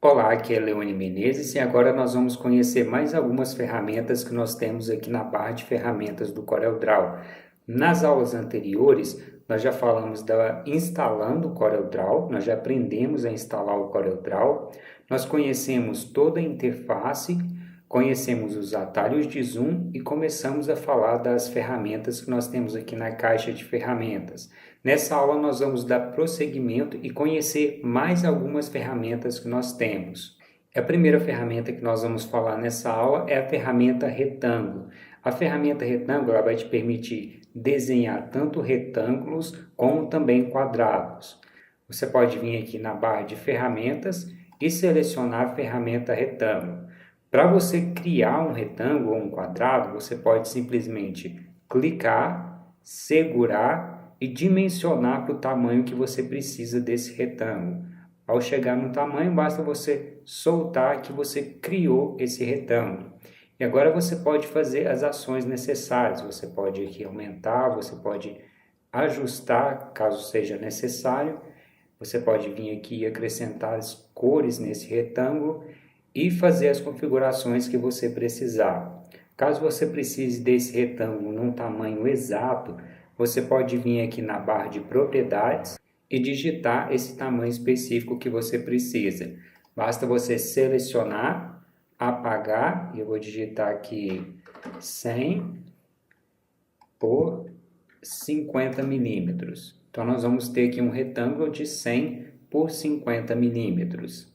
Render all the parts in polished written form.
Olá, aqui é Leone Menezes e agora nós vamos conhecer mais algumas ferramentas que nós temos aqui na barra de ferramentas do CorelDRAW. Nas aulas anteriores, nós já falamos da instalando o CorelDRAW, nós já aprendemos a instalar o CorelDRAW, nós conhecemos toda a interface, conhecemos os atalhos de zoom e começamos a falar das ferramentas que nós temos aqui na caixa de ferramentas. Nessa aula nós vamos dar prosseguimento e conhecer mais algumas ferramentas que nós temos. A primeira ferramenta que nós vamos falar nessa aula é a ferramenta retângulo. A ferramenta retângulo ela vai te permitir desenhar tanto retângulos como também quadrados. Você pode vir aqui na barra de ferramentas e selecionar a ferramenta retângulo. Para você criar um retângulo ou um quadrado, você pode simplesmente clicar, segurar e dimensionar para o tamanho que você precisa desse retângulo. Ao chegar no tamanho, basta você soltar que você criou esse retângulo. E agora você pode fazer as ações necessárias. Você pode aqui aumentar, você pode ajustar, caso seja necessário. Você pode vir aqui e acrescentar as cores nesse retângulo e fazer as configurações que você precisar. Caso você precise desse retângulo num tamanho exato, você pode vir aqui na barra de propriedades e digitar esse tamanho específico que você precisa. Basta você selecionar, apagar, e eu vou digitar aqui 100 por 50 milímetros. Então nós vamos ter aqui um retângulo de 100 por 50 milímetros.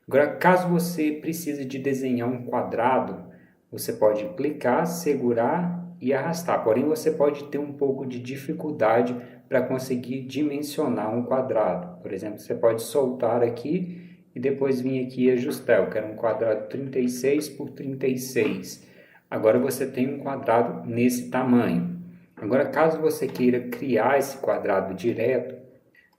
Agora, caso você precise de desenhar um quadrado, você pode clicar, segurar e arrastar. Porém, você pode ter um pouco de dificuldade para conseguir dimensionar um quadrado. Por exemplo, você pode soltar aqui e depois vir aqui e ajustar. Eu quero um quadrado 36 por 36. Agora você tem um quadrado nesse tamanho. Agora, caso você queira criar esse quadrado direto,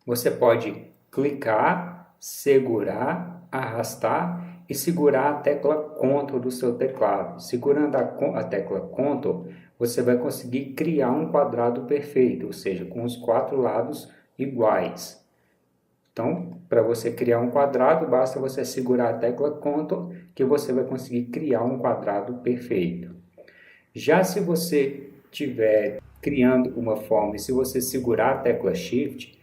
você pode clicar, segurar, arrastar e segurar a tecla Ctrl do seu teclado. Segurando a tecla Ctrl, você vai conseguir criar um quadrado perfeito, ou seja, com os 4 lados iguais. Então, para você criar um quadrado, basta você segurar a tecla Ctrl que você vai conseguir criar um quadrado perfeito. Já se você estiver criando uma forma e se você segurar a tecla Shift,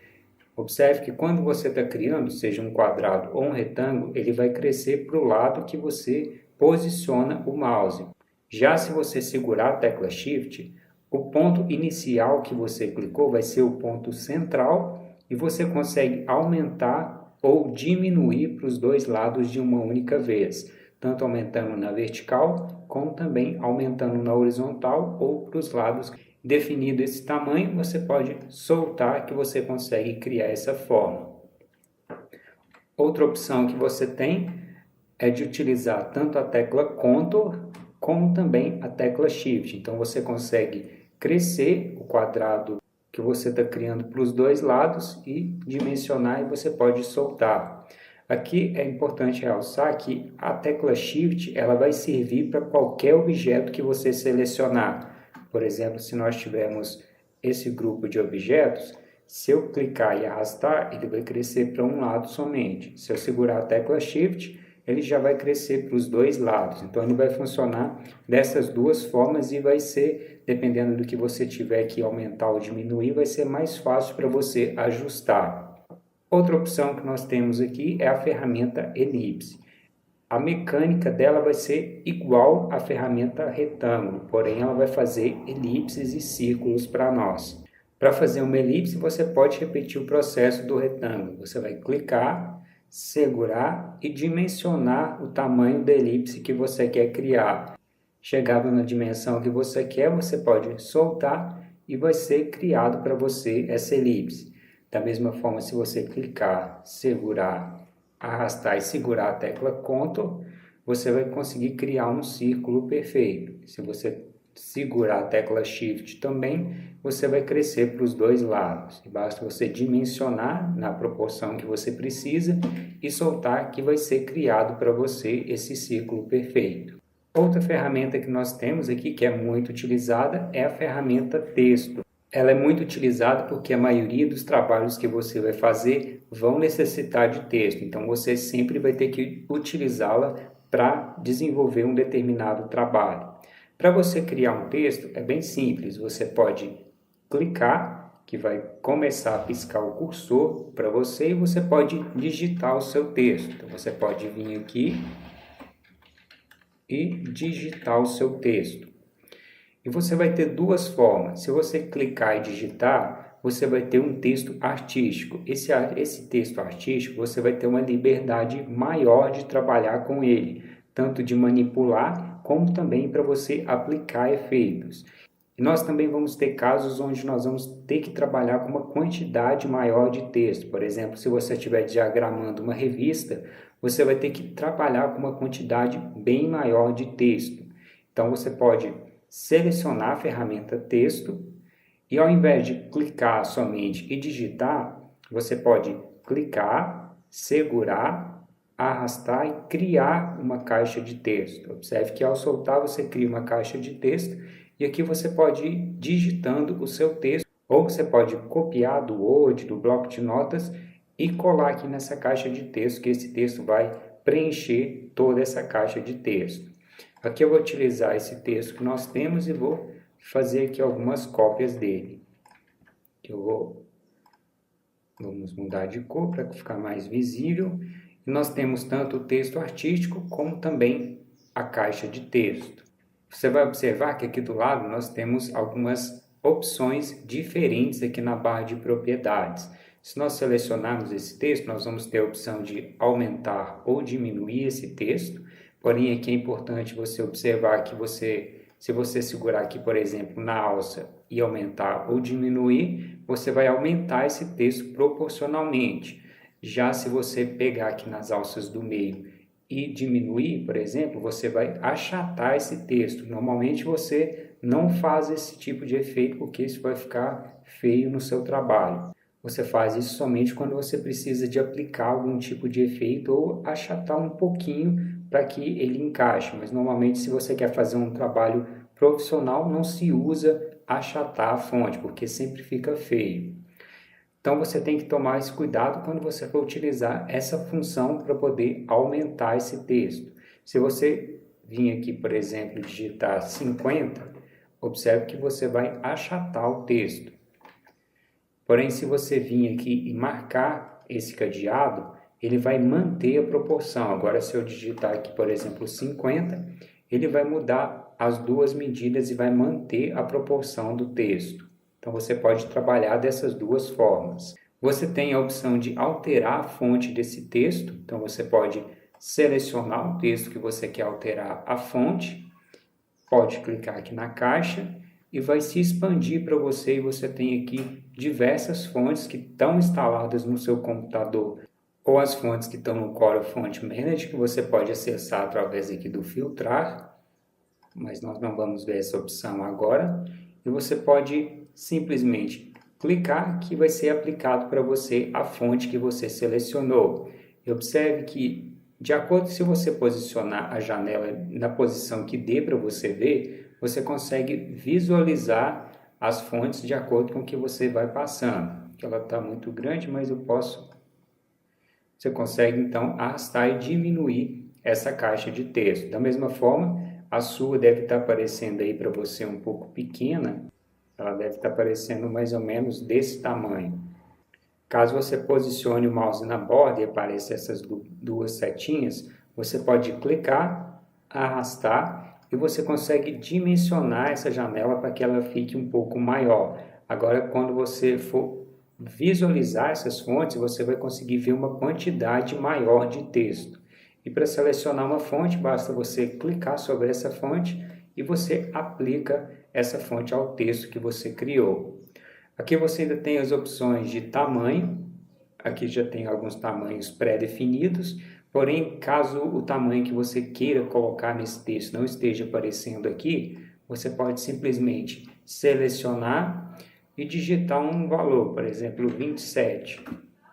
observe que quando você está criando, seja um quadrado ou um retângulo, ele vai crescer para o lado que você posiciona o mouse. Já se você segurar a tecla Shift, o ponto inicial que você clicou vai ser o ponto central e você consegue aumentar ou diminuir para os dois lados de uma única vez, tanto aumentando na vertical como também aumentando na horizontal ou para os lados. Definido esse tamanho, você pode soltar que você consegue criar essa forma. Outra opção que você tem é de utilizar tanto a tecla Ctrl como também a tecla Shift. Então você consegue crescer o quadrado que você está criando para os dois lados e dimensionar e você pode soltar. Aqui é importante realçar que a tecla Shift ela vai servir para qualquer objeto que você selecionar. Por exemplo, se nós tivermos esse grupo de objetos, se eu clicar e arrastar, ele vai crescer para um lado somente. Se eu segurar a tecla Shift, ele já vai crescer para os dois lados. Então, ele vai funcionar dessas duas formas e vai ser, dependendo do que você tiver que aumentar ou diminuir, vai ser mais fácil para você ajustar. Outra opção que nós temos aqui é a ferramenta Elipse. A mecânica dela vai ser igual à ferramenta retângulo, porém ela vai fazer elipses e círculos para nós. Para fazer uma elipse, você pode repetir o processo do retângulo. Você vai clicar, segurar e dimensionar o tamanho da elipse que você quer criar. Chegado na dimensão que você quer, você pode soltar e vai ser criado para você essa elipse. Da mesma forma, se você clicar, segurar, arrastar e segurar a tecla Ctrl, você vai conseguir criar um círculo perfeito. Se você segurar a tecla Shift também, você vai crescer para os dois lados. E basta você dimensionar na proporção que você precisa e soltar que vai ser criado para você esse círculo perfeito. Outra ferramenta que nós temos aqui, que é muito utilizada, é a ferramenta Texto. Ela é muito utilizada porque a maioria dos trabalhos que você vai fazer vão necessitar de texto, então você sempre vai ter que utilizá-la para desenvolver um determinado trabalho. Para você criar um texto é bem simples, você pode clicar, que vai começar a piscar o cursor para você e você pode digitar o seu texto. Então você pode vir aqui e digitar o seu texto. E você vai ter duas formas. Se você clicar e digitar, você vai ter um texto artístico. Esse texto artístico, você vai ter uma liberdade maior de trabalhar com ele, tanto de manipular, como também para você aplicar efeitos. E nós também vamos ter casos onde nós vamos ter que trabalhar com uma quantidade maior de texto. Por exemplo, se você estiver diagramando uma revista, você vai ter que trabalhar com uma quantidade bem maior de texto. Então, você pode selecionar a ferramenta texto e ao invés de clicar somente e digitar, você pode clicar, segurar, arrastar e criar uma caixa de texto. Observe que ao soltar você cria uma caixa de texto e aqui você pode ir digitando o seu texto ou você pode copiar do Word, do bloco de notas e colar aqui nessa caixa de texto, que esse texto vai preencher toda essa caixa de texto. Aqui eu vou utilizar esse texto que nós temos e vou fazer aqui algumas cópias dele. Vamos mudar de cor para ficar mais visível. E nós temos tanto o texto artístico como também a caixa de texto. Você vai observar que aqui do lado nós temos algumas opções diferentes aqui na barra de propriedades. Se nós selecionarmos esse texto, nós vamos ter a opção de aumentar ou diminuir esse texto. Porém, aqui é importante você observar que se você segurar aqui, por exemplo, na alça e aumentar ou diminuir, você vai aumentar esse texto proporcionalmente. Já se você pegar aqui nas alças do meio e diminuir, por exemplo, você vai achatar esse texto. Normalmente você não faz esse tipo de efeito porque isso vai ficar feio no seu trabalho. Você faz isso somente quando você precisa de aplicar algum tipo de efeito ou achatar um pouquinho para que ele encaixe. Mas normalmente se você quer fazer um trabalho profissional, não se usa achatar a fonte, porque sempre fica feio. Então você tem que tomar esse cuidado quando você for utilizar essa função para poder aumentar esse texto. Se você vir aqui, por exemplo, digitar 50, observe que você vai achatar o texto. Porém, se você vir aqui e marcar esse cadeado, ele vai manter a proporção. Agora, se eu digitar aqui, por exemplo, 50, ele vai mudar as duas medidas e vai manter a proporção do texto. Então, você pode trabalhar dessas duas formas. Você tem a opção de alterar a fonte desse texto. Então, você pode selecionar o texto que você quer alterar a fonte. Pode clicar aqui na caixa e vai se expandir para você. E você tem aqui diversas fontes que estão instaladas no seu computador ou as fontes que estão no Corel Font Manager, que você pode acessar através aqui do filtrar, mas nós não vamos ver essa opção agora. E você pode simplesmente clicar que vai ser aplicado para você a fonte que você selecionou. E observe que, de acordo se você posicionar a janela na posição que dê para você ver, você consegue visualizar as fontes de acordo com o que você vai passando. Ela está muito grande, mas eu posso... Você consegue, então, arrastar e diminuir essa caixa de texto. Da mesma forma, a sua deve estar aparecendo aí para você um pouco pequena. Ela deve estar aparecendo mais ou menos desse tamanho. Caso você posicione o mouse na borda e apareça essas duas setinhas, você pode clicar, arrastar e você consegue dimensionar essa janela para que ela fique um pouco maior. Agora, quando você for visualizar essas fontes, você vai conseguir ver uma quantidade maior de texto. E para selecionar uma fonte, basta você clicar sobre essa fonte e você aplica essa fonte ao texto que você criou. Aqui você ainda tem as opções de tamanho. Aqui já tem alguns tamanhos pré-definidos. Porém, caso o tamanho que você queira colocar nesse texto não esteja aparecendo aqui, você pode simplesmente selecionar e digitar um valor, por exemplo, 27.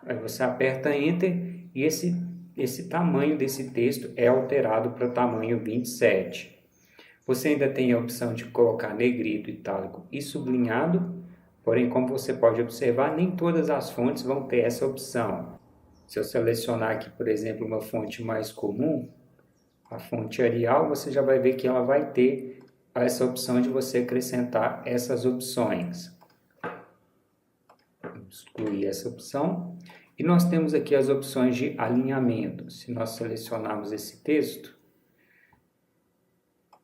Aí você aperta Enter e esse tamanho desse texto é alterado para o tamanho 27. Você ainda tem a opção de colocar negrito, itálico e sublinhado, porém, como você pode observar, nem todas as fontes vão ter essa opção. Se eu selecionar aqui, por exemplo, uma fonte mais comum, a fonte Arial, você já vai ver que ela vai ter essa opção de você acrescentar essas opções. Vamos excluir essa opção. E nós temos aqui as opções de alinhamento. Se nós selecionarmos esse texto,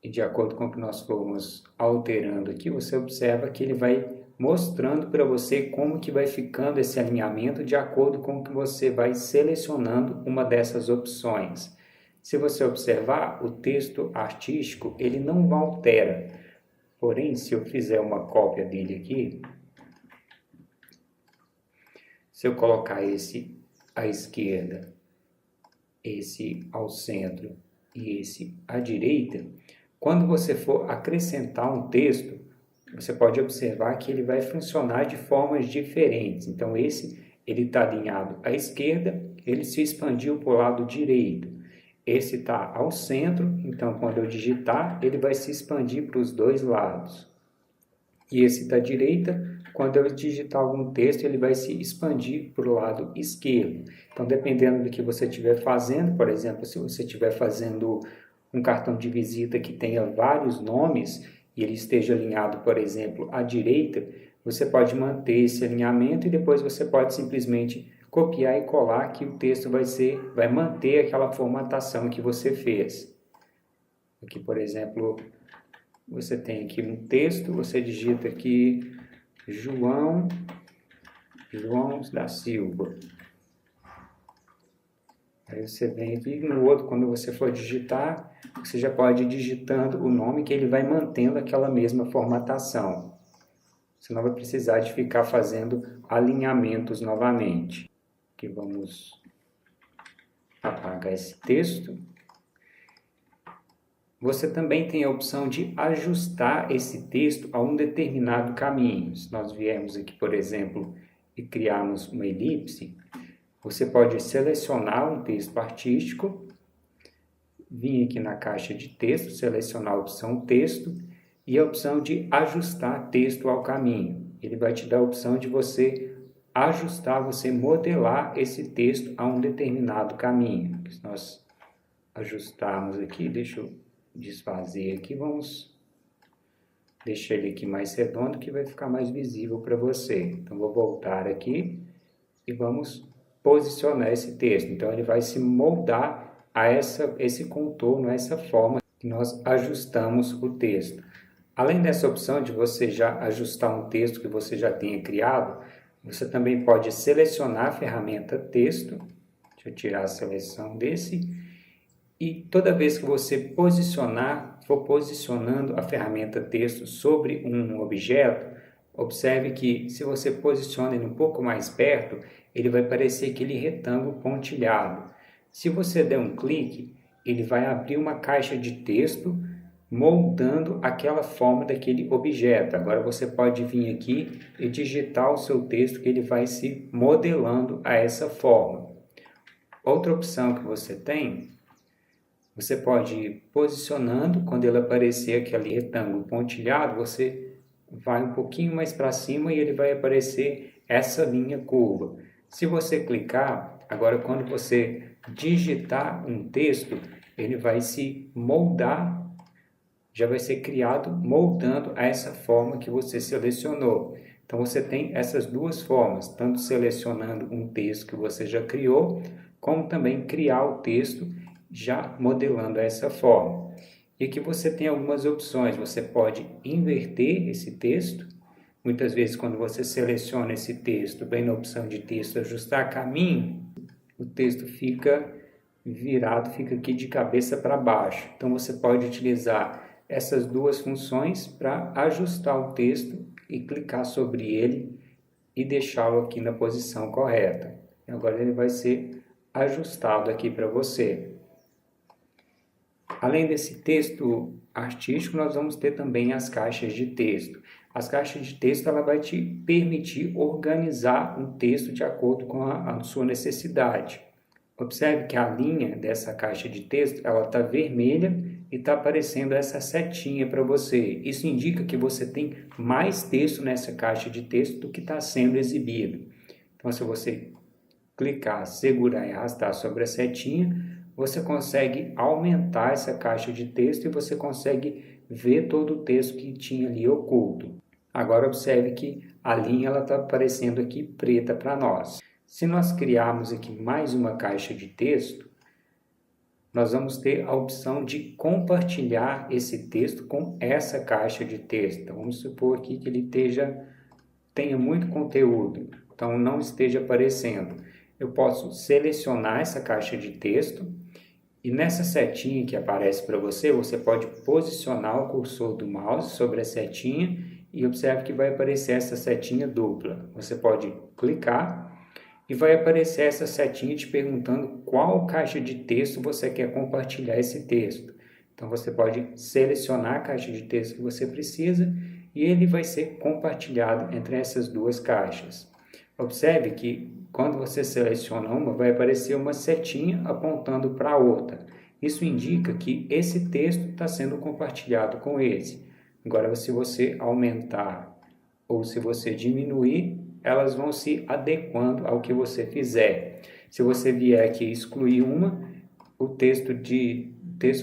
e de acordo com o que nós formos alterando aqui, você observa que ele vai mostrando para você como que vai ficando esse alinhamento de acordo com o que você vai selecionando uma dessas opções. Se você observar, o texto artístico, ele não altera. Porém, se eu fizer uma cópia dele aqui, se eu colocar esse à esquerda, esse ao centro e esse à direita, quando você for acrescentar um texto, você pode observar que ele vai funcionar de formas diferentes. Então, esse ele está alinhado à esquerda, ele se expandiu para o lado direito. Esse está ao centro, então quando eu digitar, ele vai se expandir para os dois lados. E esse está à direita, quando eu digitar algum texto, ele vai se expandir para o lado esquerdo. Então, dependendo do que você estiver fazendo, por exemplo, se você estiver fazendo um cartão de visita que tenha vários nomes e ele esteja alinhado, por exemplo, à direita, você pode manter esse alinhamento e depois você pode simplesmente copiar e colar que o texto vai manter aquela formatação que você fez. Aqui, por exemplo, você tem aqui um texto, você digita aqui João da Silva. Aí você vem aqui no outro, quando você for digitar, você já pode ir digitando o nome que ele vai mantendo aquela mesma formatação. Você não vai precisar de ficar fazendo alinhamentos novamente. Aqui vamos apagar esse texto. Você também tem a opção de ajustar esse texto a um determinado caminho. Se nós viermos aqui, por exemplo, e criarmos uma elipse, você pode selecionar um texto artístico, vir aqui na caixa de texto, selecionar a opção texto e a opção de ajustar texto ao caminho. Ele vai te dar a opção de você ajustar, você modelar esse texto a um determinado caminho. Se nós ajustarmos aqui, deixa eu desfazer aqui, vamos deixar ele aqui mais redondo que vai ficar mais visível para você. Então, vou voltar aqui e vamos posicionar esse texto. Então, ele vai se moldar a esse contorno, a essa forma que nós ajustamos o texto. Além dessa opção de você já ajustar um texto que você já tenha criado, você também pode selecionar a ferramenta texto. Deixa eu tirar a seleção desse. E toda vez que você for posicionando a ferramenta texto sobre um objeto, observe que se você posiciona ele um pouco mais perto, ele vai parecer aquele retângulo pontilhado. Se você der um clique, ele vai abrir uma caixa de texto moldando aquela forma daquele objeto. Agora você pode vir aqui e digitar o seu texto que ele vai se modelando a essa forma. Outra opção que você tem, você pode ir posicionando, quando ele aparecer aquele retângulo pontilhado, você vai um pouquinho mais para cima e ele vai aparecer essa linha curva. Se você clicar, agora quando você digitar um texto, ele vai se moldar, já vai ser criado moldando a essa forma que você selecionou. Então você tem essas duas formas, tanto selecionando um texto que você já criou, como também criar o texto já modelando essa forma. E aqui você tem algumas opções, você pode inverter esse texto. Muitas vezes quando você seleciona esse texto, bem na opção de texto ajustar caminho, o texto fica virado, fica aqui de cabeça para baixo. Então você pode utilizar essas duas funções para ajustar o texto e clicar sobre ele e deixá-lo aqui na posição correta. Agora ele vai ser ajustado aqui para você. Além desse texto artístico, nós vamos ter também as caixas de texto. As caixas de texto ela vai te permitir organizar um texto de acordo com a sua necessidade. Observe que a linha dessa caixa de texto ela está vermelha e está aparecendo essa setinha para você. Isso indica que você tem mais texto nessa caixa de texto do que está sendo exibido. Então, se você clicar, segurar e arrastar sobre a setinha, você consegue aumentar essa caixa de texto e você consegue ver todo o texto que tinha ali oculto. Agora observe que a linha está aparecendo aqui preta para nós. Se nós criarmos aqui mais uma caixa de texto, nós vamos ter a opção de compartilhar esse texto com essa caixa de texto. Então, vamos supor aqui que ele tenha muito conteúdo, então não esteja aparecendo. Eu posso selecionar essa caixa de texto e nessa setinha que aparece para você, você pode posicionar o cursor do mouse sobre a setinha e observe que vai aparecer essa setinha dupla. Você pode clicar e vai aparecer essa setinha te perguntando qual caixa de texto você quer compartilhar esse texto. Então você pode selecionar a caixa de texto que você precisa e ele vai ser compartilhado entre essas duas caixas. Observe que quando você seleciona uma, vai aparecer uma setinha apontando para a outra. Isso indica que esse texto está sendo compartilhado com esse. Agora, se você aumentar ou se você diminuir, elas vão se adequando ao que você fizer. Se você vier aqui excluir uma, o texto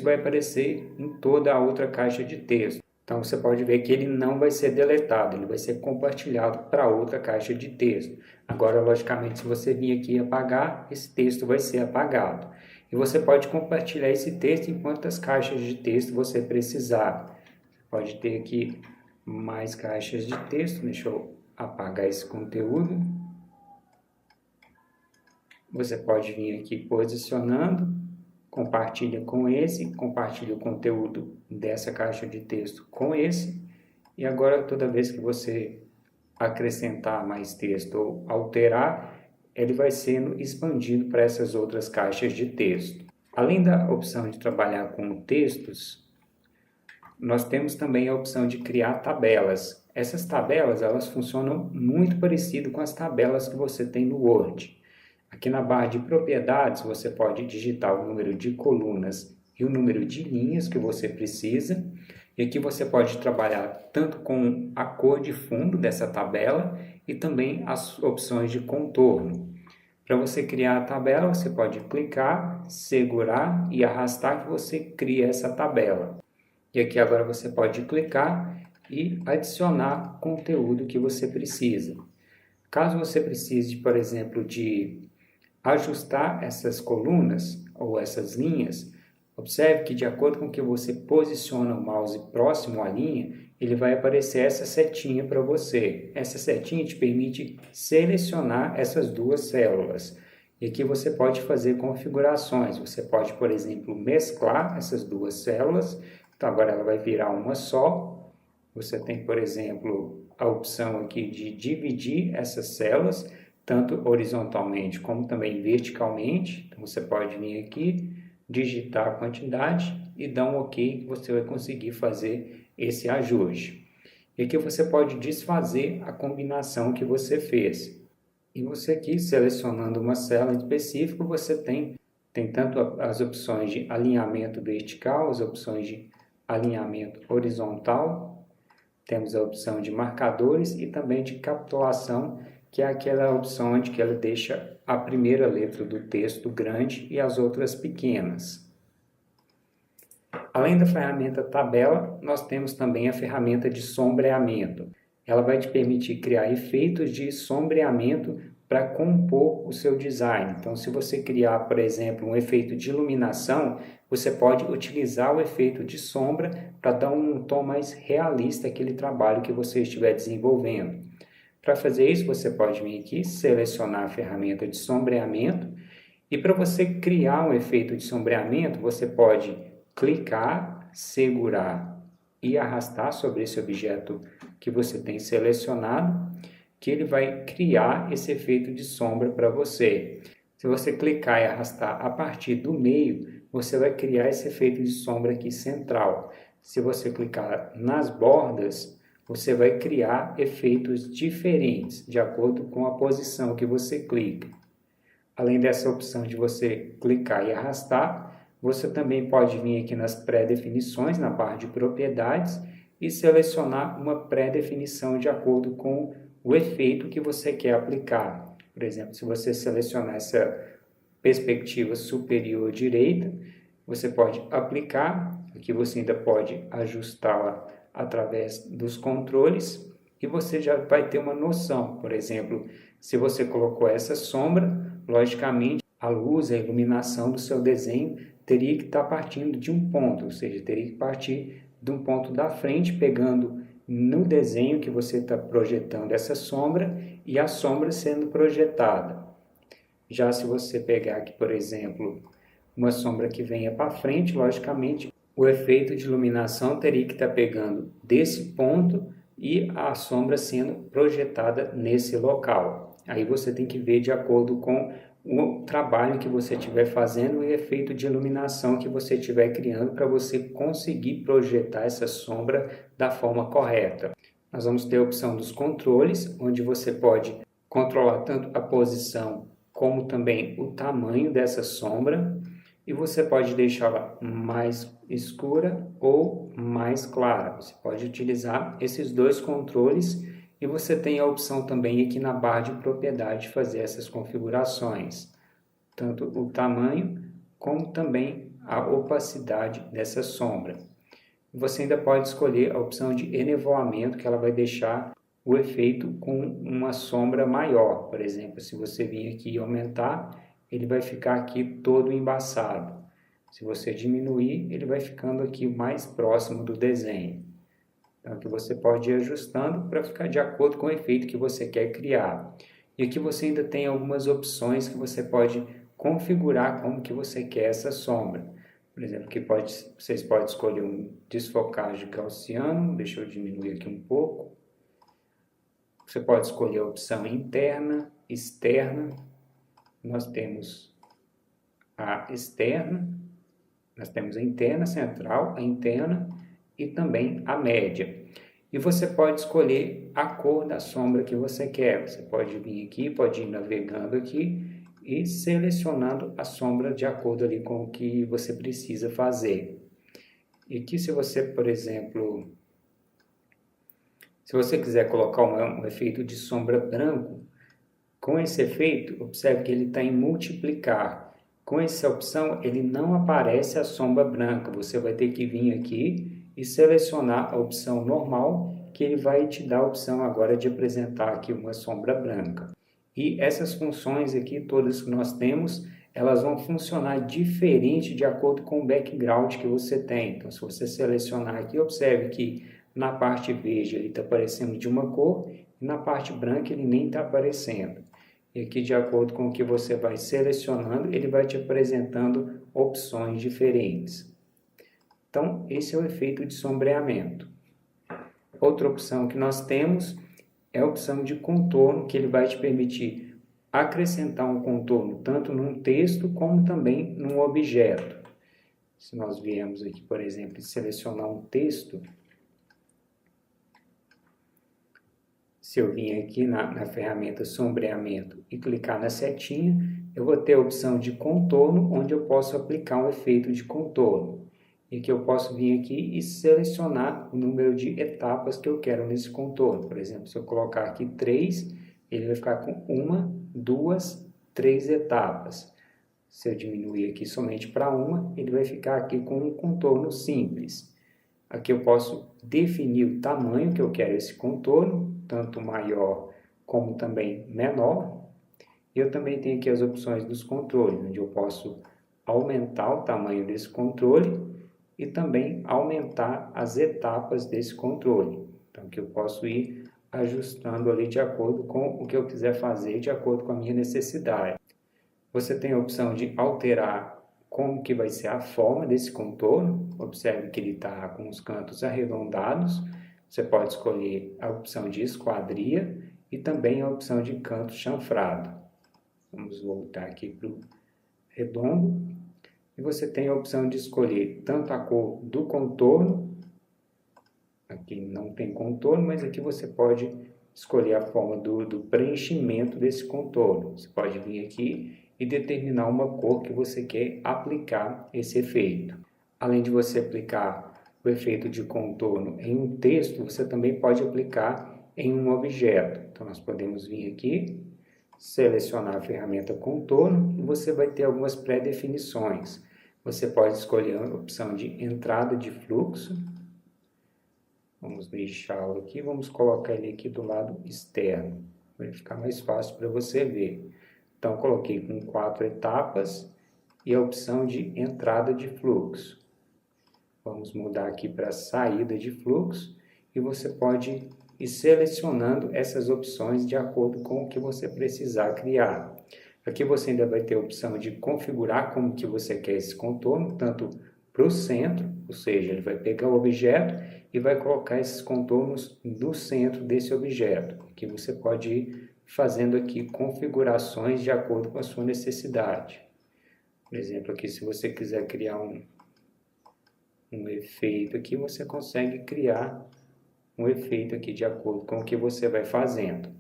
vai aparecer em toda a outra caixa de texto. Então, você pode ver que ele não vai ser deletado, ele vai ser compartilhado para outra caixa de texto. Agora, logicamente, se você vir aqui apagar, esse texto vai ser apagado. E você pode compartilhar esse texto em quantas caixas de texto você precisar. Você pode ter aqui mais caixas de texto. Deixa eu apagar esse conteúdo. Você pode vir aqui posicionando. Compartilha com esse, compartilha o conteúdo dessa caixa de texto com esse. E agora, toda vez que você acrescentar mais texto ou alterar, ele vai sendo expandido para essas outras caixas de texto. Além da opção de trabalhar com textos, nós temos também a opção de criar tabelas. Essas tabelas, elas funcionam muito parecido com as tabelas que você tem no Word. Aqui na barra de propriedades, você pode digitar o número de colunas e o número de linhas que você precisa. E aqui você pode trabalhar tanto com a cor de fundo dessa tabela e também as opções de contorno. Para você criar a tabela, você pode clicar, segurar e arrastar que você cria essa tabela. E aqui agora você pode clicar e adicionar conteúdo que você precisa. Caso você precise, por exemplo, de ajustar essas colunas ou essas linhas, observe que de acordo com que você posiciona o mouse próximo à linha, ele vai aparecer essa setinha para você. Essa setinha te permite selecionar essas duas células. E aqui você pode fazer configurações. Você pode, por exemplo, mesclar essas duas células. Então agora ela vai virar uma só. Você tem, por exemplo, a opção aqui de dividir essas células, tanto horizontalmente como também verticalmente. Então você pode vir aqui, digitar a quantidade e dar um OK que você vai conseguir fazer esse ajuste. E aqui você pode desfazer a combinação que você fez. E você aqui, selecionando uma célula em específico, você tem tanto as opções de alinhamento vertical, as opções de alinhamento horizontal, temos a opção de marcadores e também de capitulação, que é aquela opção onde ela deixa a primeira letra do texto grande e as outras pequenas. Além da ferramenta tabela, nós temos também a ferramenta de sombreamento. Ela vai te permitir criar efeitos de sombreamento para compor o seu design. Então, se você criar, por exemplo, um efeito de iluminação, você pode utilizar o efeito de sombra para dar um tom mais realista àquele trabalho que você estiver desenvolvendo. Para fazer isso, você pode vir aqui, selecionar a ferramenta de sombreamento e para você criar um efeito de sombreamento, você pode clicar, segurar e arrastar sobre esse objeto que você tem selecionado, que ele vai criar esse efeito de sombra para você. Se você clicar e arrastar a partir do meio, você vai criar esse efeito de sombra aqui central. Se você clicar nas bordas, você vai criar efeitos diferentes, de acordo com a posição que você clica. Além dessa opção de você clicar e arrastar, você também pode vir aqui nas pré-definições, na barra de propriedades, e selecionar uma pré-definição de acordo com o efeito que você quer aplicar. Por exemplo, se você selecionar essa perspectiva superior direita, você pode aplicar, aqui você ainda pode ajustá-la através dos controles e você já vai ter uma noção. Por exemplo, se você colocou essa sombra, logicamente a luz, a iluminação do seu desenho teria que estar partindo de um ponto, ou seja, teria que partir de um ponto da frente, pegando no desenho que você está projetando essa sombra e a sombra sendo projetada. Já se você pegar aqui, por exemplo, uma sombra que venha para frente, logicamente, o efeito de iluminação teria que estar pegando desse ponto e a sombra sendo projetada nesse local. Aí você tem que ver de acordo com o trabalho que você estiver fazendo e o efeito de iluminação que você estiver criando para você conseguir projetar essa sombra da forma correta. Nós vamos ter a opção dos controles, onde você pode controlar tanto a posição como também o tamanho dessa sombra, e você pode deixá-la mais escura ou mais clara. Você pode utilizar esses dois controles e você tem a opção também aqui na barra de propriedade de fazer essas configurações, tanto o tamanho como também a opacidade dessa sombra. Você ainda pode escolher a opção de enevoamento, que ela vai deixar o efeito com uma sombra maior. Por exemplo, se você vir aqui e aumentar, ele vai ficar aqui todo embaçado. Se você diminuir, ele vai ficando aqui mais próximo do desenho. Então, aqui você pode ir ajustando para ficar de acordo com o efeito que você quer criar. E aqui você ainda tem algumas opções que você pode configurar como que você quer essa sombra. Por exemplo, que vocês podem escolher um desfocagem gaussiano, deixa eu diminuir aqui um pouco. Você pode escolher a opção interna, externa. Nós temos a externa, nós temos a interna, central, a interna e também a média. E você pode escolher a cor da sombra que você quer. Você pode vir aqui, pode ir navegando aqui e selecionando a sombra de acordo ali com o que você precisa fazer. E aqui se você, por exemplo, se você quiser colocar um efeito de sombra branco, com esse efeito, observe que ele está em multiplicar. Com essa opção, ele não aparece a sombra branca. Você vai ter que vir aqui e selecionar a opção normal, que ele vai te dar a opção agora de apresentar aqui uma sombra branca. E essas funções aqui, todas que nós temos, elas vão funcionar diferente de acordo com o background que você tem. Então, se você selecionar aqui, observe que na parte verde ele está aparecendo de uma cor, e na parte branca ele nem está aparecendo. E aqui, de acordo com o que você vai selecionando, ele vai te apresentando opções diferentes. Então, esse é o efeito de sombreamento. Outra opção que nós temos é a opção de contorno, que ele vai te permitir acrescentar um contorno tanto num texto como também num objeto. Se nós viemos aqui, por exemplo, selecionar um texto, se eu vim aqui na ferramenta sombreamento e clicar na setinha, eu vou ter a opção de contorno, onde eu posso aplicar um efeito de contorno. E que eu posso vir aqui e selecionar o número de etapas que eu quero nesse contorno. Por exemplo, se eu colocar aqui 3, ele vai ficar com 1, 2, 3 etapas. Se eu diminuir aqui somente para 1, ele vai ficar aqui com um contorno simples. Aqui eu posso definir o tamanho que eu quero esse contorno, tanto maior como também menor. E eu também tenho aqui as opções dos controles, onde eu posso aumentar o tamanho desse controle e também aumentar as etapas desse controle. Então, que eu posso ir ajustando ali de acordo com o que eu quiser fazer, de acordo com a minha necessidade. Você tem a opção de alterar como que vai ser a forma desse contorno. Observe que ele está com os cantos arredondados. Você pode escolher a opção de esquadria e também a opção de canto chanfrado. Vamos voltar aqui para o redondo. E você tem a opção de escolher tanto a cor do contorno, aqui não tem contorno, mas aqui você pode escolher a forma do preenchimento desse contorno. Você pode vir aqui e determinar uma cor que você quer aplicar esse efeito. Além de você aplicar o efeito de contorno em um texto, você também pode aplicar em um objeto. Então, nós podemos vir aqui, selecionar a ferramenta contorno e você vai ter algumas pré-definições. Você pode escolher a opção de entrada de fluxo. Vamos deixá-lo aqui, vamos colocar ele aqui do lado externo. Vai ficar mais fácil para você ver. Então, coloquei com 4 etapas e a opção de entrada de fluxo. Vamos mudar aqui para saída de fluxo e você pode ir selecionando essas opções de acordo com o que você precisar criar. Aqui você ainda vai ter a opção de configurar como que você quer esse contorno, tanto para o centro, ou seja, ele vai pegar o objeto e vai colocar esses contornos no centro desse objeto. Aqui você pode ir fazendo aqui configurações de acordo com a sua necessidade. Por exemplo, aqui se você quiser criar um efeito aqui, você consegue criar um efeito aqui de acordo com o que você vai fazendo.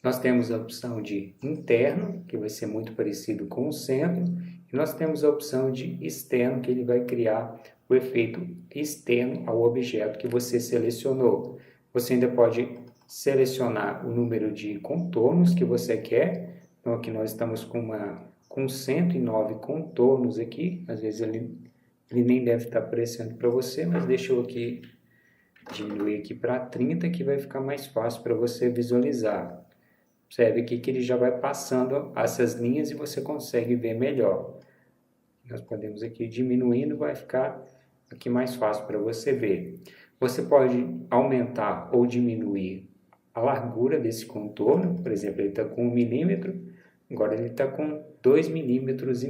Nós temos a opção de interno, que vai ser muito parecido com o centro, e nós temos a opção de externo, que ele vai criar o efeito externo ao objeto que você selecionou. Você ainda pode selecionar o número de contornos que você quer. Então aqui nós estamos com 109 contornos aqui, às vezes ele nem deve estar aparecendo para você, mas deixa eu aqui diminuir aqui para 30, que vai ficar mais fácil para você visualizar. Observe aqui que ele já vai passando essas linhas e você consegue ver melhor. Nós podemos aqui diminuindo, vai ficar aqui mais fácil para você ver. Você pode aumentar ou diminuir a largura desse contorno. Por exemplo, ele está com 1 milímetro, agora ele está com 2,5 milímetros.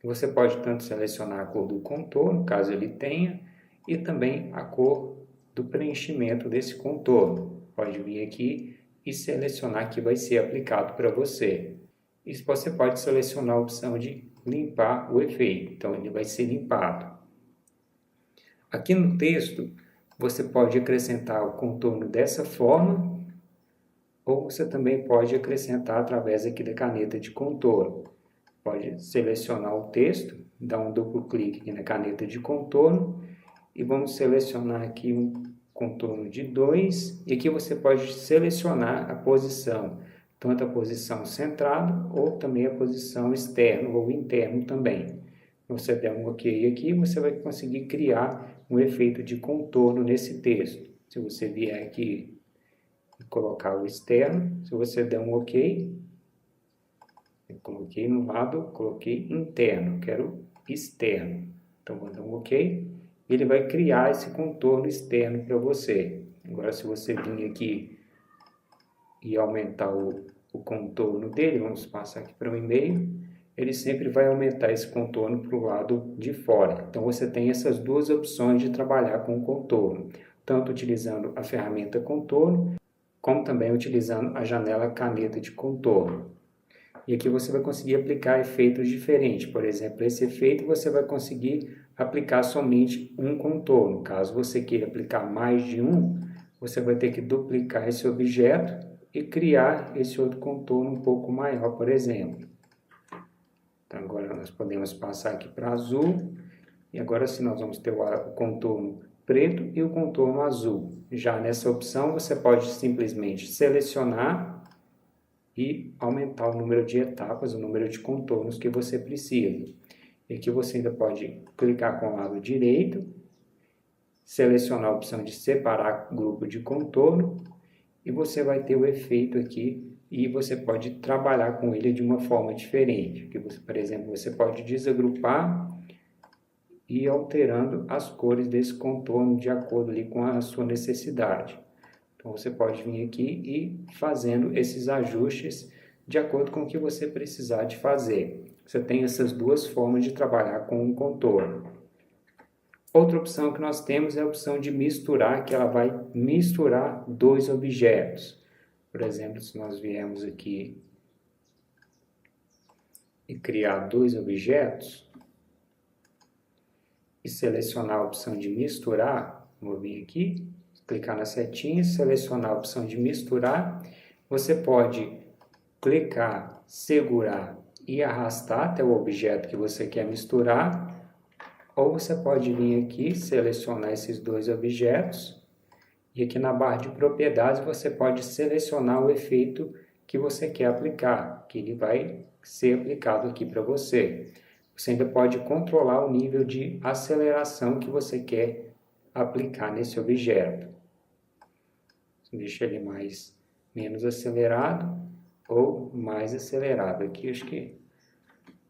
Você pode tanto selecionar a cor do contorno, caso ele tenha, e também a cor do preenchimento desse contorno. Pode vir aqui e selecionar que vai ser aplicado para você. E você pode selecionar a opção de limpar o efeito, então ele vai ser limpado. Aqui no texto, você pode acrescentar o contorno dessa forma, ou você também pode acrescentar através aqui da caneta de contorno. Pode selecionar o texto, dar um duplo clique aqui na caneta de contorno, e vamos selecionar aqui um contorno de 2, e aqui você pode selecionar a posição, tanto a posição centrado ou também a posição externo ou interno também. Você der um OK aqui, você vai conseguir criar um efeito de contorno nesse texto. Se você vier aqui e colocar o externo, se você der um OK, eu coloquei no lado, coloquei interno, quero externo. Então vou dar um OK. Ele vai criar esse contorno externo para você. Agora, se você vir aqui e aumentar o contorno dele, vamos passar aqui para o e-mail, ele sempre vai aumentar esse contorno para o lado de fora. Então, você tem essas duas opções de trabalhar com o contorno, tanto utilizando a ferramenta contorno, como também utilizando a janela caneta de contorno. E aqui você vai conseguir aplicar efeitos diferentes. Por exemplo, esse efeito você vai conseguir aplicar somente um contorno. Caso você queira aplicar mais de um, você vai ter que duplicar esse objeto e criar esse outro contorno um pouco maior, por exemplo. Então, agora nós podemos passar aqui para azul. E agora sim nós vamos ter o contorno preto e o contorno azul. Já nessa opção, você pode simplesmente selecionar e aumentar o número de etapas, o número de contornos que você precisa. E aqui você ainda pode clicar com o lado direito, selecionar a opção de separar grupo de contorno e você vai ter o efeito aqui e você pode trabalhar com ele de uma forma diferente. Aqui você, por exemplo, você pode desagrupar e ir alterando as cores desse contorno de acordo ali com a sua necessidade. Então você pode vir aqui e fazendo esses ajustes de acordo com o que você precisar de fazer. Você tem essas duas formas de trabalhar com um contorno. Outra opção que nós temos é a opção de misturar, que ela vai misturar dois objetos. Por exemplo, se nós viemos aqui e criar dois objetos e selecionar a opção de misturar, vou vir aqui, clicar na setinha, selecionar a opção de misturar, você pode clicar, segurar e arrastar até o objeto que você quer misturar, ou você pode vir aqui, selecionar esses dois objetos E aqui na barra de propriedades você pode selecionar o efeito que você quer aplicar, que ele vai ser aplicado aqui para você. Você ainda pode controlar o nível de aceleração que você quer aplicar nesse objeto. Deixa ele menos acelerado ou mais acelerado. Aqui acho que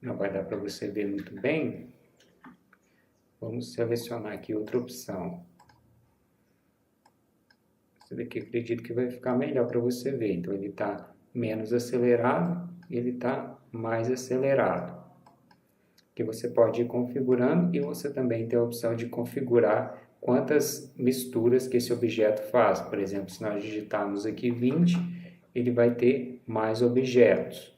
não vai dar para você ver muito bem. Vamos selecionar aqui outra opção. Esse daqui acredito que vai ficar melhor para você ver. Então ele está menos acelerado e ele está mais acelerado. Que você pode ir configurando e você também tem a opção de configurar quantas misturas que esse objeto faz. Por exemplo, se nós digitarmos aqui 20, ele vai ter mais objetos.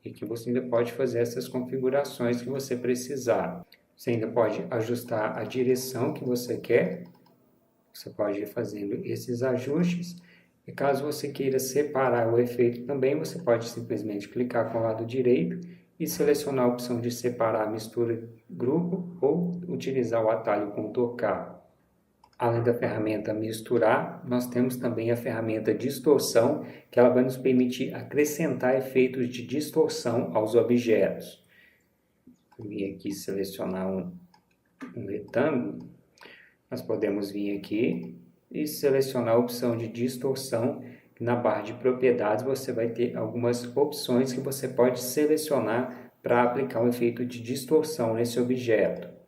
E que você ainda pode fazer essas configurações que você precisar. Você ainda pode ajustar a direção que você quer. Você pode ir fazendo esses ajustes. E caso você queira separar o efeito também, você pode simplesmente clicar com o lado direito e selecionar a opção de separar a mistura grupo ou utilizar o atalho Ctrl K. Além da ferramenta misturar, nós temos também a ferramenta distorção, que ela vai nos permitir acrescentar efeitos de distorção aos objetos. Vou vir aqui selecionar um retângulo. Nós podemos vir aqui e selecionar a opção de distorção. Na barra de propriedades você vai ter algumas opções que você pode selecionar para aplicar um efeito de distorção nesse objeto.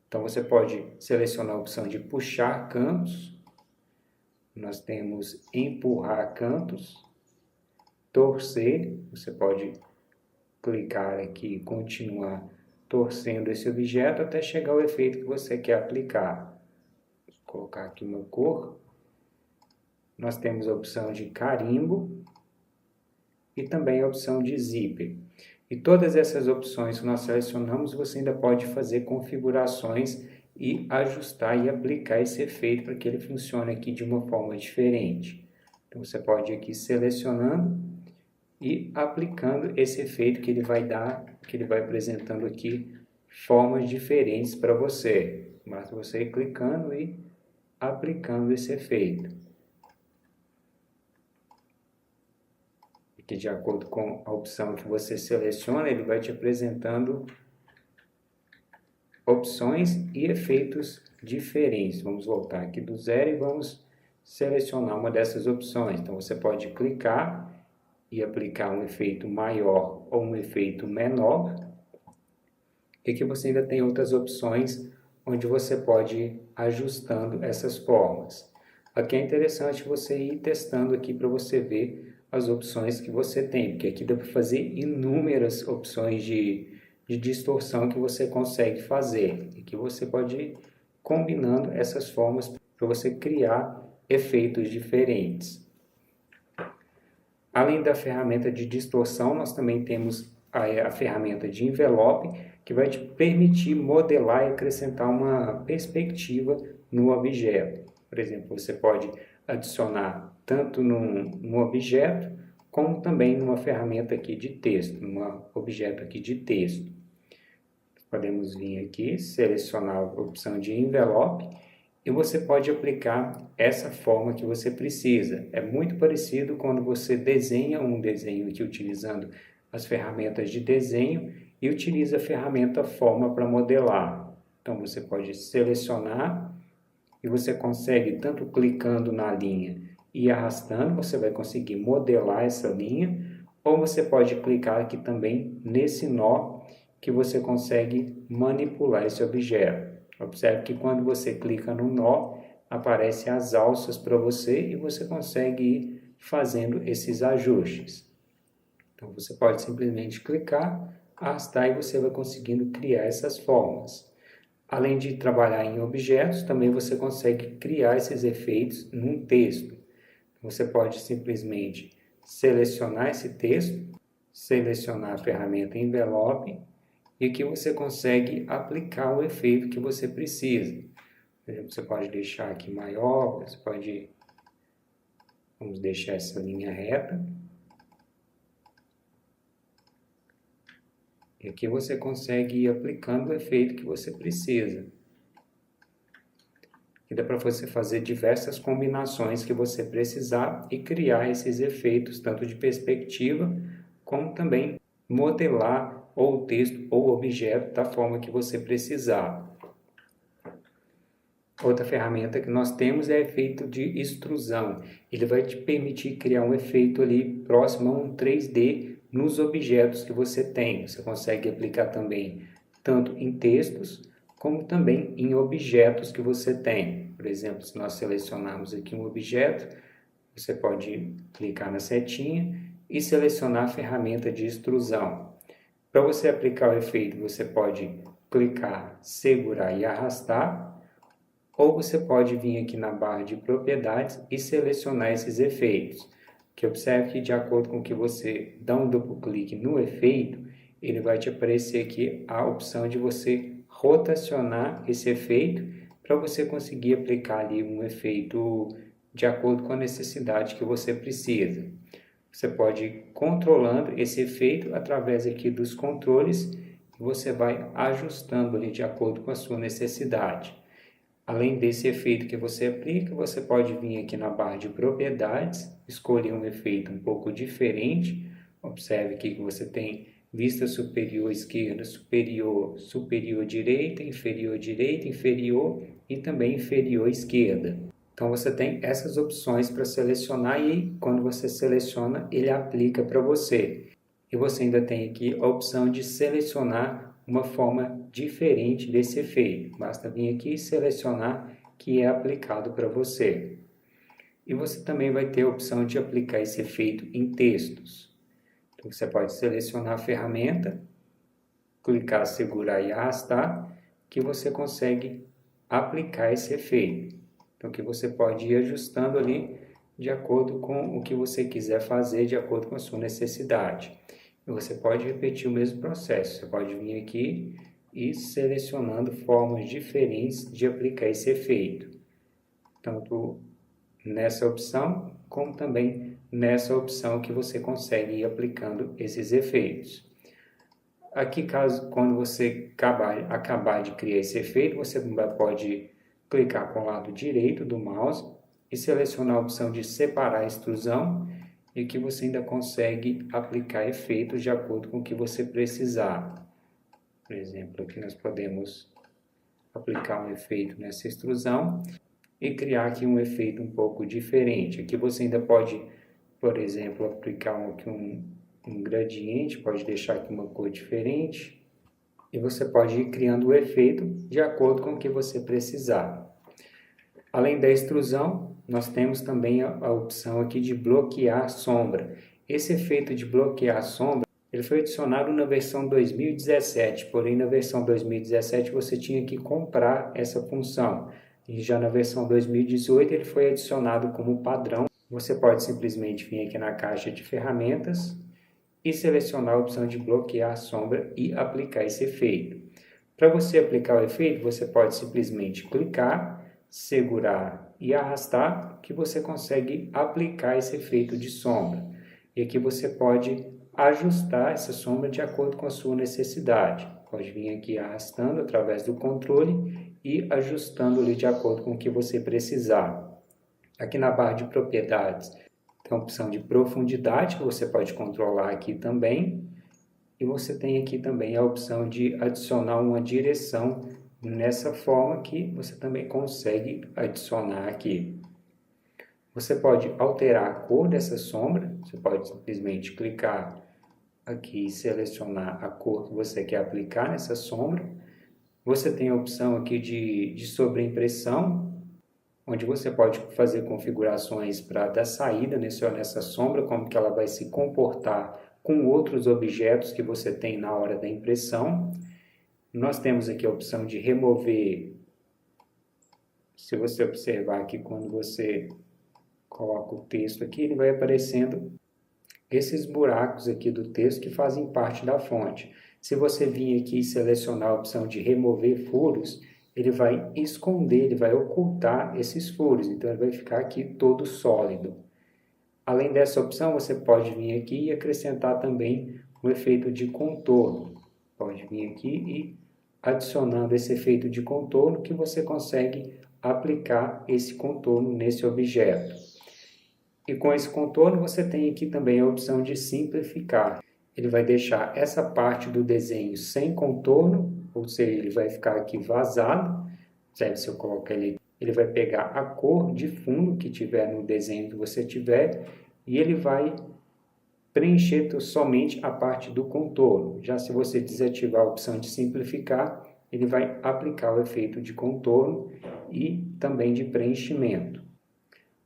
Então você pode selecionar a opção de puxar cantos. Nós temos empurrar cantos, torcer. Você pode clicar aqui e continuar torcendo esse objeto até chegar ao efeito que você quer aplicar. Vou colocar aqui uma cor. Nós temos a opção de carimbo e também a opção de zíper. E todas essas opções que nós selecionamos, você ainda pode fazer configurações e ajustar e aplicar esse efeito para que ele funcione aqui de uma forma diferente. Então você pode ir aqui selecionando e aplicando esse efeito que ele vai dar, que ele vai apresentando aqui formas diferentes para você. Basta você ir clicando e aplicando esse efeito. Que de acordo com a opção que você seleciona, ele vai te apresentando opções e efeitos diferentes. Vamos voltar aqui do zero e vamos selecionar uma dessas opções. Então você pode clicar e aplicar um efeito maior ou um efeito menor. E aqui você ainda tem outras opções onde você pode ir ajustando essas formas. Aqui é interessante você ir testando aqui para você ver as opções que você tem, porque aqui dá para fazer inúmeras opções de distorção que você consegue fazer. E que você pode ir combinando essas formas para você criar efeitos diferentes. Além da ferramenta de distorção, nós também temos a ferramenta de envelope, que vai te permitir modelar e acrescentar uma perspectiva no objeto. Por exemplo, você pode adicionar tanto num objeto, como também numa ferramenta aqui de texto, num objeto aqui de texto. Podemos vir aqui, selecionar a opção de envelope e você pode aplicar essa forma que você precisa. É muito parecido quando você desenha um desenho aqui utilizando as ferramentas de desenho e utiliza a ferramenta forma para modelar. Então você pode selecionar e você consegue, tanto clicando na linha e arrastando, você vai conseguir modelar essa linha, ou você pode clicar aqui também nesse nó que você consegue manipular esse objeto. Observe que quando você clica no nó, aparecem as alças para você e você consegue ir fazendo esses ajustes. Então você pode simplesmente clicar, arrastar e você vai conseguindo criar essas formas. Além de trabalhar em objetos, também você consegue criar esses efeitos num texto. Você pode simplesmente selecionar esse texto, selecionar a ferramenta envelope e aqui você consegue aplicar o efeito que você precisa. Por exemplo, você pode deixar aqui maior, você pode, vamos deixar essa linha reta. E aqui você consegue ir aplicando o efeito que você precisa. e dá para você fazer diversas combinações que você precisar e criar esses efeitos, tanto de perspectiva, como também modelar ou o texto ou o objeto da forma que você precisar. Outra ferramenta que nós temos é efeito de extrusão. Ele vai te permitir criar um efeito ali próximo a um 3D nos objetos que você tem. Você consegue aplicar também tanto em textos como também em objetos que você tem. Por exemplo, se nós selecionarmos aqui um objeto, você pode clicar na setinha e selecionar a ferramenta de extrusão. Para você aplicar o efeito, você pode clicar, segurar e arrastar, ou você pode vir aqui na barra de propriedades e selecionar esses efeitos. Que observe que de acordo com que você dá um duplo clique no efeito, ele vai te aparecer aqui a opção de você rotacionar esse efeito para você conseguir aplicar ali um efeito de acordo com a necessidade que você precisa. Você pode ir controlando esse efeito através aqui dos controles e você vai ajustando ali de acordo com a sua necessidade. Além desse efeito que você aplica, você pode vir aqui na barra de propriedades, escolher um efeito um pouco diferente. Observe aqui que você tem vista superior esquerda, superior direita, inferior e também inferior esquerda. Então você tem essas opções para selecionar e quando você seleciona, ele aplica para você. E você ainda tem aqui a opção de selecionar uma forma diferente desse efeito. Basta vir aqui e selecionar que é aplicado para você. E você também vai ter a opção de aplicar esse efeito em textos. Então você pode selecionar a ferramenta, clicar, segurar e arrastar, que você consegue aplicar esse efeito. Então que você pode ir ajustando ali de acordo com o que você quiser fazer, de acordo com a sua necessidade. E você pode repetir o mesmo processo. Você pode vir aqui e selecionando formas diferentes de aplicar esse efeito. Tanto nessa opção, como também nessa opção que você consegue ir aplicando esses efeitos. Aqui, quando você acabar de criar esse efeito, você pode clicar com o lado direito do mouse e selecionar a opção de separar a extrusão e que você ainda consegue aplicar efeitos de acordo com o que você precisar. Por exemplo, aqui nós podemos aplicar um efeito nessa extrusão e criar aqui um efeito um pouco diferente. Aqui você ainda pode, por exemplo, aplicar um gradiente, pode deixar aqui uma cor diferente e você pode ir criando o efeito de acordo com o que você precisar. Além da extrusão, nós temos também a opção aqui de bloquear sombra. Esse efeito de bloquear sombra, ele foi adicionado na versão 2017, porém na versão 2017 você tinha que comprar essa função. E já na versão 2018 ele foi adicionado como padrão. Você pode simplesmente vir aqui na caixa de ferramentas e selecionar a opção de bloquear sombra e aplicar esse efeito. Para você aplicar o efeito, você pode simplesmente clicar, segurar e arrastar, que você consegue aplicar esse efeito de sombra. E aqui você pode ajustar essa sombra de acordo com a sua necessidade. Pode vir aqui arrastando através do controle e ajustando ali de acordo com o que você precisar. Aqui na barra de propriedades tem a opção de profundidade, que você pode controlar aqui também. E você tem aqui também a opção de adicionar uma direção nessa forma que você também consegue adicionar aqui. Você pode alterar a cor dessa sombra, você pode simplesmente clicar aqui e selecionar a cor que você quer aplicar nessa sombra. Você tem a opção aqui de sobreimpressão, onde você pode fazer configurações para dar saída nessa sombra, como que ela vai se comportar com outros objetos que você tem na hora da impressão. Nós temos aqui a opção de remover. Se você observar aqui, quando você coloca o texto aqui, ele vai aparecendo esses buracos aqui do texto que fazem parte da fonte. Se você vir aqui e selecionar a opção de remover furos, ele vai esconder, ele vai ocultar esses furos, então ele vai ficar aqui todo sólido. Além dessa opção, você pode vir aqui e acrescentar também o efeito de contorno. Pode vir aqui e adicionando esse efeito de contorno que você consegue aplicar esse contorno nesse objeto. E com esse contorno você tem aqui também a opção de simplificar. Ele vai deixar essa parte do desenho sem contorno, ou seja, ele vai ficar aqui vazado. Se eu colocar ele vai pegar a cor de fundo que tiver no desenho que você tiver e ele vai preencher somente a parte do contorno. Já se você desativar a opção de simplificar, ele vai aplicar o efeito de contorno e também de preenchimento.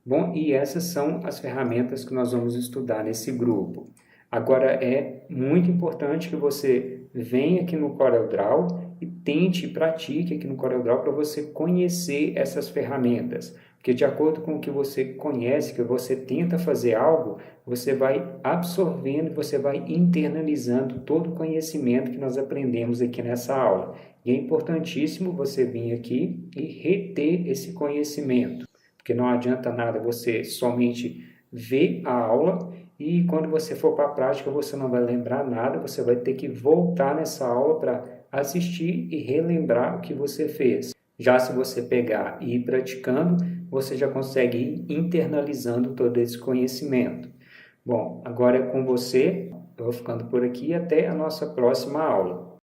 Bom, e essas são as ferramentas que nós vamos estudar nesse grupo. Agora é muito importante que você venha aqui no CorelDRAW e tente e pratique aqui no CorelDRAW para você conhecer essas ferramentas. Porque de acordo com o que você conhece, que você tenta fazer algo, você vai absorvendo, você vai internalizando todo o conhecimento que nós aprendemos aqui nessa aula. E é importantíssimo você vir aqui e reter esse conhecimento. Porque não adianta nada você somente ver a aula e quando você for para a prática você não vai lembrar nada, você vai ter que voltar nessa aula para assistir e relembrar o que você fez. Já se você pegar e ir praticando, você já consegue ir internalizando todo esse conhecimento. Bom, agora é com você, eu vou ficando por aqui e até a nossa próxima aula.